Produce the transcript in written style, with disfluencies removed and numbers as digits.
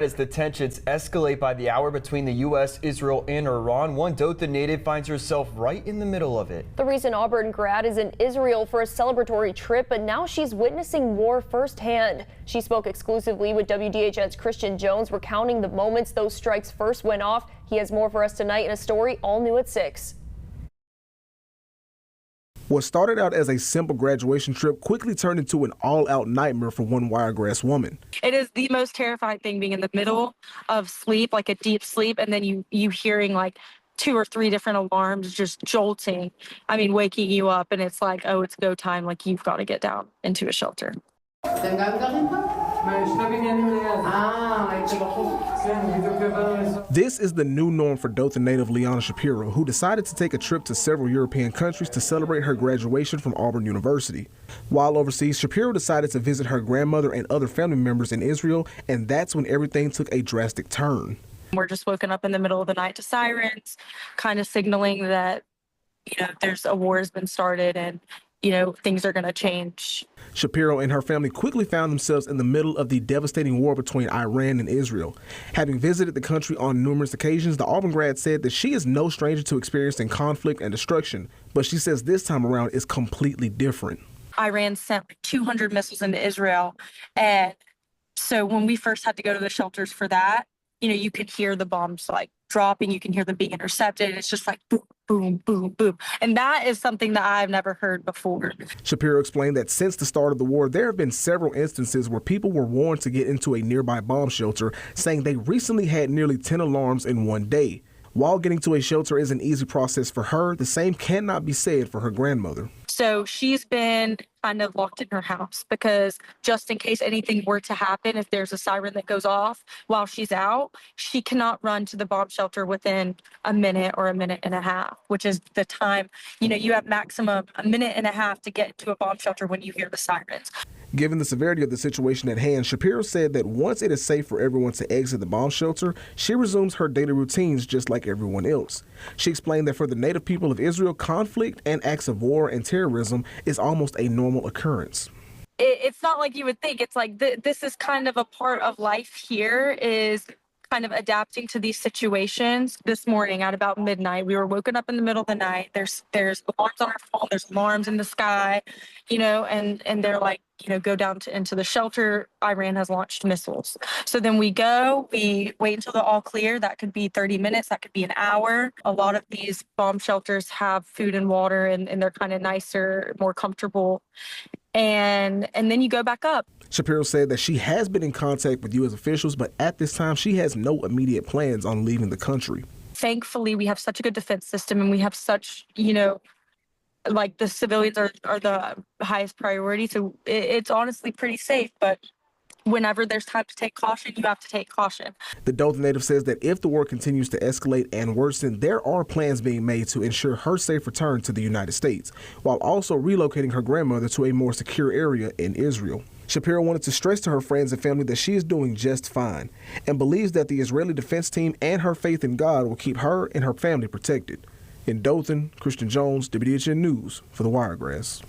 As the tensions escalate by the hour between the U.S., Israel, and Iran, one Dothan native finds herself right in the middle of it. The recent Auburn grad is in Israel for a celebratory trip, but now she's witnessing war firsthand. She spoke exclusively with WDHN's Christian Jones, recounting the moments those strikes first went off. He has more for us tonight in a story all new at 6. What started out as a simple graduation trip quickly turned into an all-out nightmare for one Wiregrass woman. It is the most terrifying thing, being in the middle of sleep, like a deep sleep, and then you hearing like 2 or 3 different alarms just jolting. I mean, waking you up, and it's like, oh, it's go time. Like, you've got to get down into a shelter. This is the new norm for Dothan native Liana Shapiro, who decided to take a trip to several European countries to celebrate her graduation from Auburn University. While overseas, Shapiro decided to visit her grandmother and other family members in Israel, and that's when everything took a drastic turn. We're just woken up in the middle of the night to sirens, kind of signaling that, there's a war has been started and, things are going to change. Shapiro and her family quickly found themselves in the middle of the devastating war between Iran and Israel. Having visited the country on numerous occasions, the Auburn grad said that she is no stranger to experiencing conflict and destruction, but she says this time around is completely different. Iran sent 200 missiles into Israel, and so when we first had to go to the shelters for that, you could hear the bombs like dropping, you can hear them being intercepted. It's just like boom, boom, boom, boom. And that is something that I've never heard before. Shapiro explained that since the start of the war, there have been several instances where people were warned to get into a nearby bomb shelter, saying they recently had nearly 10 alarms in one day. While getting to a shelter is an easy process for her, the same cannot be said for her grandmother. So she's been kind of locked in her house because just in case anything were to happen, if there's a siren that goes off while she's out, she cannot run to the bomb shelter within a minute or a minute and a half, which is the time, you have maximum a minute and a half to get to a bomb shelter when you hear the sirens. Given the severity of the situation at hand, Shapiro said that once it is safe for everyone to exit the bomb shelter, she resumes her daily routines just like everyone else. She explained that for the native people of Israel, conflict and acts of war and terrorism is almost a normal occurrence. It's not like you would think. It's like this is kind of a part of life here, is kind of adapting to these situations. This morning at about midnight, we were woken up in the middle of the night. There's alarms on our phone. There's alarms in the sky, and they're like, go down into the shelter. Iran has launched missiles. So then we wait until the all clear. That could be 30 minutes. That could be an hour. A lot of these bomb shelters have food and water, and they're kind of nicer, more comfortable. And then you go back up. Shapiro said that she has been in contact with U.S. officials, but at this time, she has no immediate plans on leaving the country. Thankfully, we have such a good defense system, and we have such, like the civilians are the highest priority. So it's honestly pretty safe, but whenever there's time to take caution, you have to take caution. The Dothan native says that if the war continues to escalate and worsen, there are plans being made to ensure her safe return to the United States, while also relocating her grandmother to a more secure area in Israel. Shapiro wanted to stress to her friends and family that she is doing just fine and believes that the Israeli defense team and her faith in God will keep her and her family protected. In Dothan, Christian Jones, WDHN News for the Wiregrass.